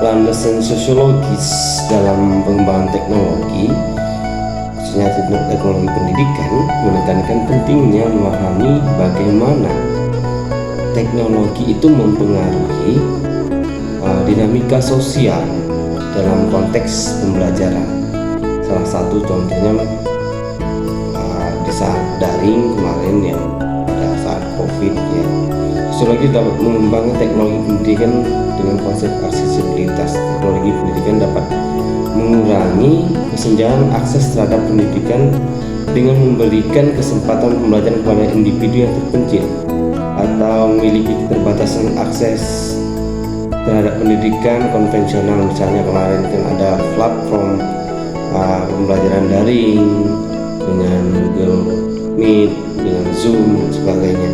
landasan sosiologis dalam pengembangan teknologi, khususnya teknologi pendidikan, menekankan pentingnya memahami bagaimana teknologi itu mempengaruhi dinamika sosial dalam konteks pembelajaran. Salah satu contohnya di saat daring kemarin yang pada saat COVID ya. Sosiologi dapat mengembangkan teknologi pendidikan dengan konsep aksesibilitas. Teknologi pendidikan dapat mengurangi kesenjangan akses terhadap pendidikan dengan memberikan kesempatan pembelajaran kepada individu yang terpencil atau memiliki keterbatasan akses terhadap pendidikan konvensional. Misalnya kemarin kan ada platform pembelajaran daring dengan Google Meet, dengan Zoom dan sebagainya.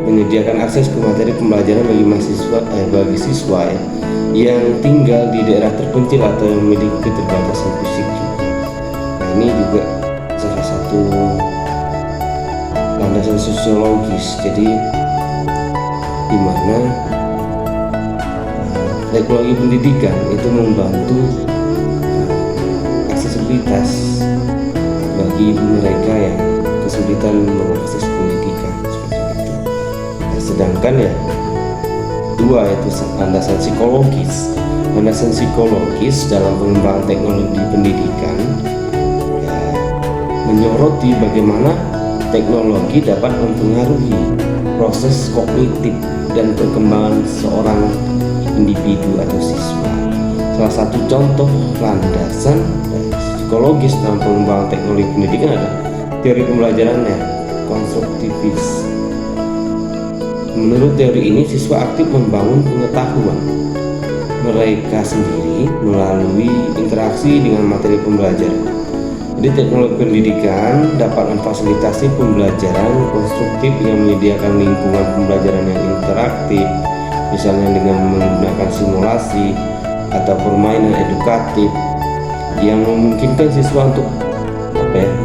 Menyediakan akses ke materi pembelajaran bagi siswa yang tinggal di daerah terpencil atau yang memiliki keterbatasan fisik juga. Nah, ini juga salah satu landasan sosiologis. Jadi di mana teknologi pendidikan itu membantu aksesibilitas bagi mereka yang kesulitan mengakses pendidikan seperti itu. Nah, sedangkan ya dua, yaitu landasan psikologis. Landasan psikologis dalam pengembangan teknologi pendidikan ya, menyoroti bagaimana teknologi dapat mempengaruhi proses kognitif dan perkembangan seorang individu atau siswa. Salah satu contoh landasan psikologis dalam pengembangan teknologi pendidikan adalah teori pembelajarannya, konstruktivis. Menurut teori ini, siswa aktif membangun pengetahuan mereka sendiri melalui interaksi dengan materi pembelajaran. Jadi teknologi pendidikan dapat memfasilitasi pembelajaran konstruktif yang menyediakan lingkungan pembelajaran yang interaktif, misalnya dengan menggunakan simulasi atau permainan edukatif yang memungkinkan siswa untuk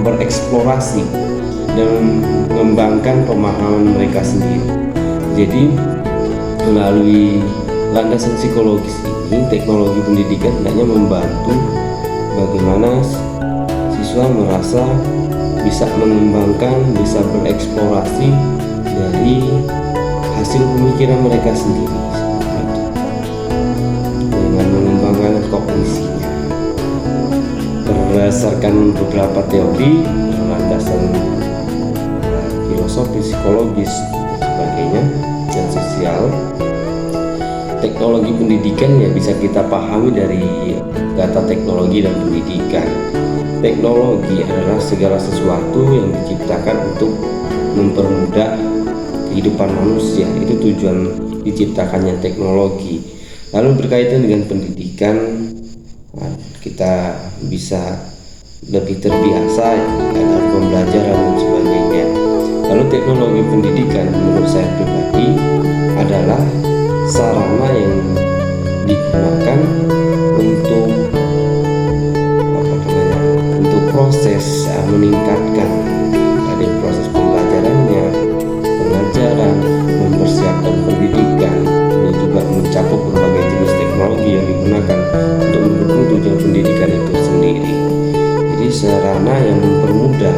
bereksplorasi dan mengembangkan pemahaman mereka sendiri. Jadi melalui landasan psikologis ini, teknologi pendidikan hendaknya membantu bagaimana siswa merasa bisa mengembangkan, bisa bereksplorasi dari hasil pemikiran mereka sendiri dengan mengembangkan kognisinya berdasarkan beberapa teori landasan filosofi, psikologis dan sebagainya dan sosial. Teknologi pendidikan ya bisa kita pahami dari kata teknologi dan pendidikan. Teknologi adalah segala sesuatu yang diciptakan untuk mempermudah kehidupan manusia. Itu tujuan diciptakannya teknologi. Lalu berkaitan dengan pendidikan, kita bisa lebih terbiasa ya, dalam pembelajaran dan sebagainya. Lalu teknologi pendidikan menurut saya pribadi adalah sarana yang digunakan untuk proses meningkatkan dari proses pembelajarannya, pengajaran, mempersiapkan pendidikan, dan juga mencakup berbagai jenis teknologi yang digunakan untuk mendukung tujuan pendidikan itu sendiri. Jadi sarana yang mempermudah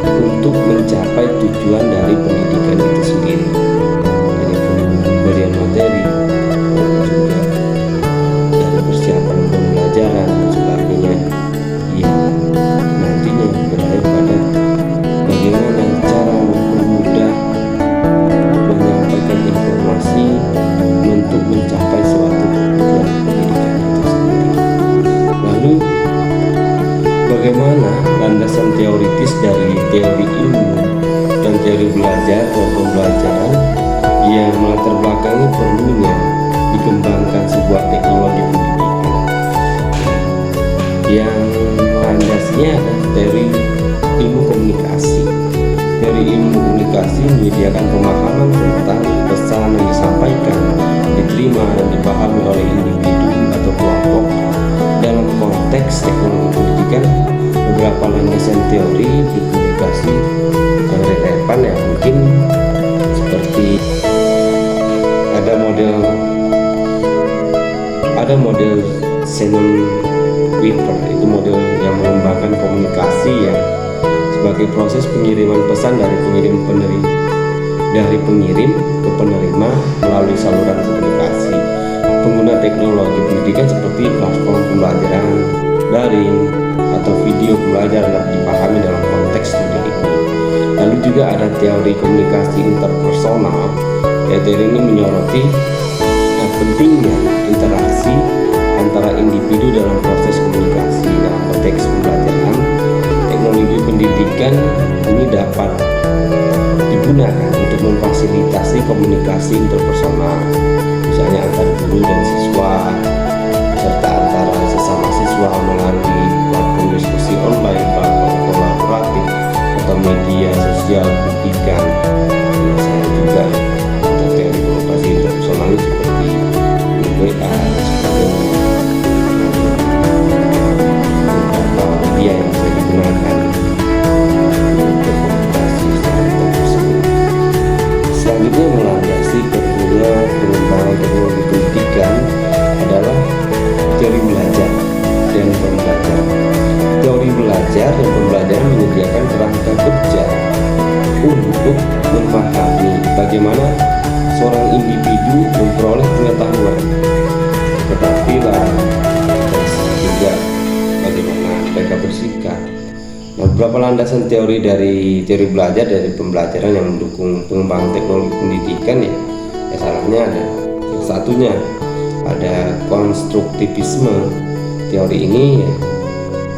untuk mencapai tujuan dari pendidikan itu sendiri. Jadi pemberian materi, juga dari persiapan pembelajaran dan sebagainya, yang nantinya berakhir pada bagaimana cara mempermudah menyampaikan informasi untuk mencapai suatu tujuan pendidikan itu sendiri. Lalu bagaimana landasan teoritis dari teori ilmu dan teori belajar dan pembelajaran yang melatar belakangi perlunya dikembangkan sebuah teknologi pendidikan yang landasnya adalah teori ilmu komunikasi. Teori ilmu komunikasi menyediakan pemahaman tentang pesan yang disampaikan, diterima dan dipahami oleh individu atau kelompok. Dalam konteks teknologi pendidikan, beberapa landasan teori komunikasi yang relevan ya mungkin seperti ada model ada model Shannon Weaver, itu model yang mengembangkan komunikasi ya sebagai proses pengiriman pesan dari pengirim ke penerima melalui saluran komunikasi. Pengguna teknologi pendidikan seperti platform pembelajaran daring atau video pembelajaran dapat dipahami dalam konteks studi ini. Lalu juga ada teori komunikasi interpersonal, yaitu ini menyoroti pentingnya interaksi antara individu dalam proses komunikasi. Dalam konteks pembelajaran, teknologi pendidikan ini dapat digunakan untuk memfasilitasi komunikasi interpersonal, misalnya antar guru dan siswa, serta antara sesama siswa melalui platform diskusi online, platform kolaboratif, atau media sosial pendidikan. Misalnya juga untuk teori komunikasi interpersonal seperti WA, beberapa media yang bisa digunakan untuk komunikasi secara interpersonal. Selanjutnya, melandasi kedua pengembangan teknologi pendidikan adalah teori belajar dan pembelajaran. Teori belajar dan pembelajaran menyediakan kerangka kerja untuk memahami bagaimana seorang individu memperoleh pengetahuan, keterampilan, dan juga bagaimana mereka bersikap. Nah, beberapa landasan teori dari teori belajar dari pembelajaran yang mendukung pengembangan teknologi pendidikan ya salahnya ada. Yang satunya ada konstruktivisme. Teori ini ya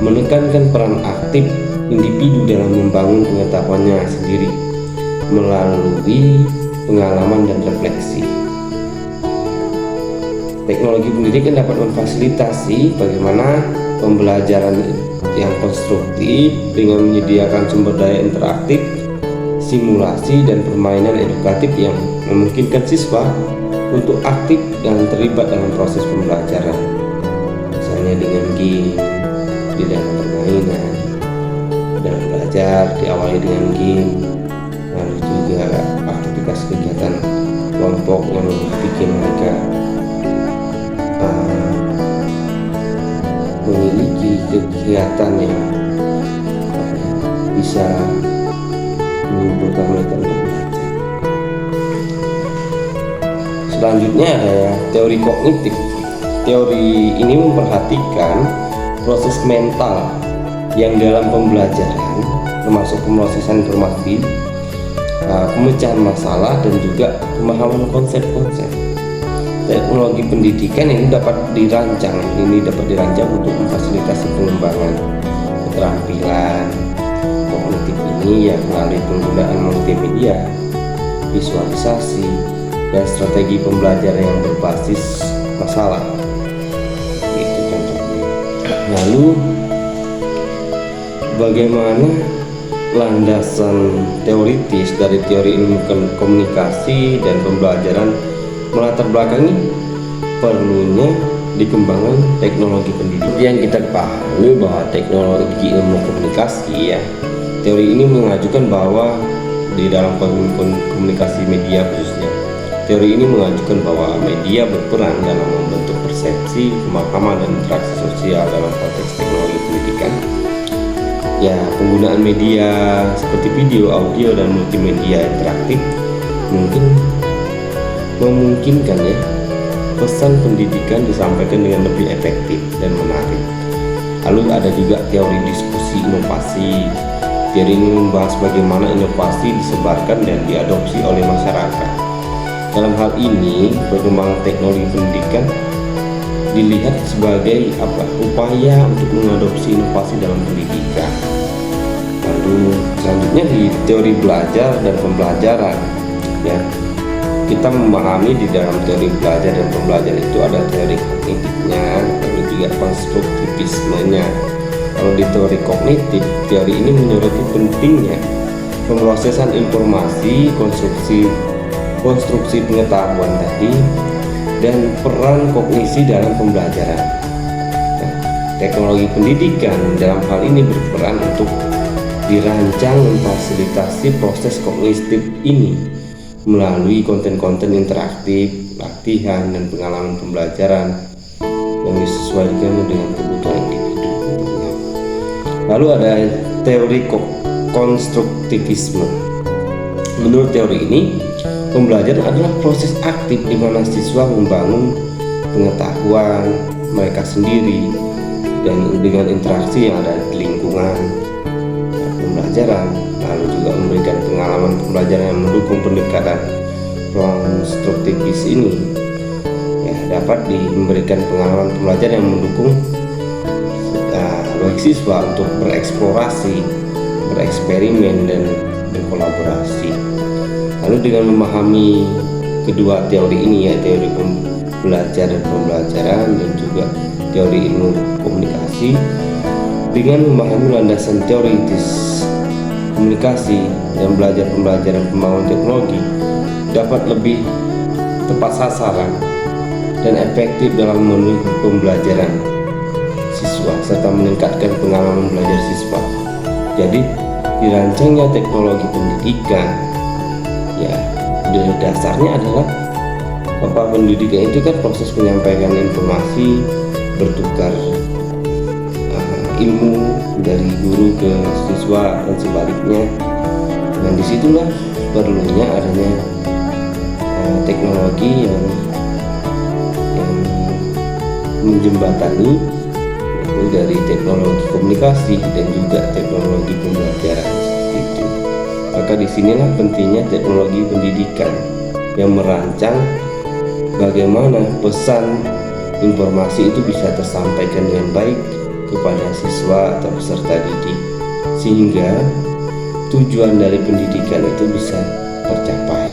menekankan peran aktif individu dalam membangun pengetahuannya sendiri melalui pengalaman dan refleksi. Teknologi pendidikan dapat memfasilitasi bagaimana pembelajaran yang konstruktif dengan menyediakan sumber daya interaktif, simulasi, dan permainan edukatif yang memungkinkan siswa untuk aktif dan terlibat dalam proses pembelajaran, misalnya dengan game di dalam permainan. Dalam belajar diawali dengan game, lalu juga aktivitas kegiatan kelompok yang bikin mereka memiliki kegiatan yang bisa menimbulkan mereka untuk belajar. Selanjutnya ada teori kognitif. Teori ini memperhatikan proses mental yang dalam pembelajaran, termasuk pemrosesan informasi, pemecahan masalah, dan juga pemahaman konsep-konsep. Teknologi pendidikan ini dapat dirancang untuk memfasilitasi pengembangan keterampilan kognitif ini ya melalui penggunaan multimedia, visualisasi, dan strategi pembelajaran yang berbasis masalah. Itu contohnya. Lalu bagaimana landasan teoritis dari teori ilmu komunikasi dan pembelajaran melatar belakangi perlunya dikembangkan teknologi pendidikan. Yang kita pahami bahwa teknologi ilmu komunikasi ya, teori ini mengajukan bahwa di dalam komunikasi media khususnya, teori ini mengajukan bahwa media berperan dalam membentuk persepsi, pemahaman, dan interaksi sosial dalam konteks teknologi pendidikan. Ya, penggunaan media seperti video, audio, dan multimedia interaktif memungkinkan ya pesan pendidikan disampaikan dengan lebih efektif dan menarik. Lalu ada juga teori diskusi inovasi. Teori ini membahas bagaimana inovasi disebarkan dan diadopsi oleh masyarakat. Dalam hal ini, perkembangan teknologi pendidikan dilihat sebagai upaya untuk mengadopsi inovasi dalam pendidikan. Lalu selanjutnya di teori belajar dan pembelajaran ya, kita memahami di dalam teori belajar dan pembelajaran itu ada teori kognitifnya, lalu juga konstruktivismenya. Kalau di teori kognitif, teori ini menyoroti pentingnya pemrosesan informasi, konstruksi pengetahuan tadi, dan peran kognisi dalam pembelajaran. Nah, teknologi pendidikan dalam hal ini berperan untuk dirancang memfasilitasi proses kognitif ini melalui konten-konten interaktif, latihan, dan pengalaman pembelajaran yang disesuaikan dengan kebutuhan individu. Lalu ada teori konstruktivisme. Menurut teori ini, pembelajaran adalah proses aktif di mana siswa membangun pengetahuan mereka sendiri dan dengan interaksi yang ada di lingkungan pembelajaran, lalu juga memberikan pengalaman pembelajaran yang mendukung pendekatan konstruktivis ini. Dapat memberikan pengalaman pembelajaran yang mendukung bagi siswa untuk bereksplorasi, bereksperimen, dan berkolaborasi. Lalu dengan memahami kedua teori ini, ya teori belajar dan pembelajaran dan juga teori ilmu komunikasi, dengan memahami landasan teoritis komunikasi dan belajar pembelajaran pembangunan teknologi dapat lebih tepat sasaran dan efektif dalam memenuhi pembelajaran siswa serta meningkatkan pengalaman belajar siswa. Jadi dirancangnya teknologi pendidikan, ya dasarnya adalah pendidikan itu kan proses menyampaikan informasi, bertukar ilmu dari guru ke siswa dan sebaliknya. Dan disitulah perlunya adanya teknologi yang menjembatani dari teknologi komunikasi dan juga teknologi pembelajaran seperti itu. Maka disinilah pentingnya teknologi pendidikan yang merancang bagaimana pesan informasi itu bisa tersampaikan dengan baik kepada siswa atau peserta didik, sehingga tujuan dari pendidikan itu bisa tercapai.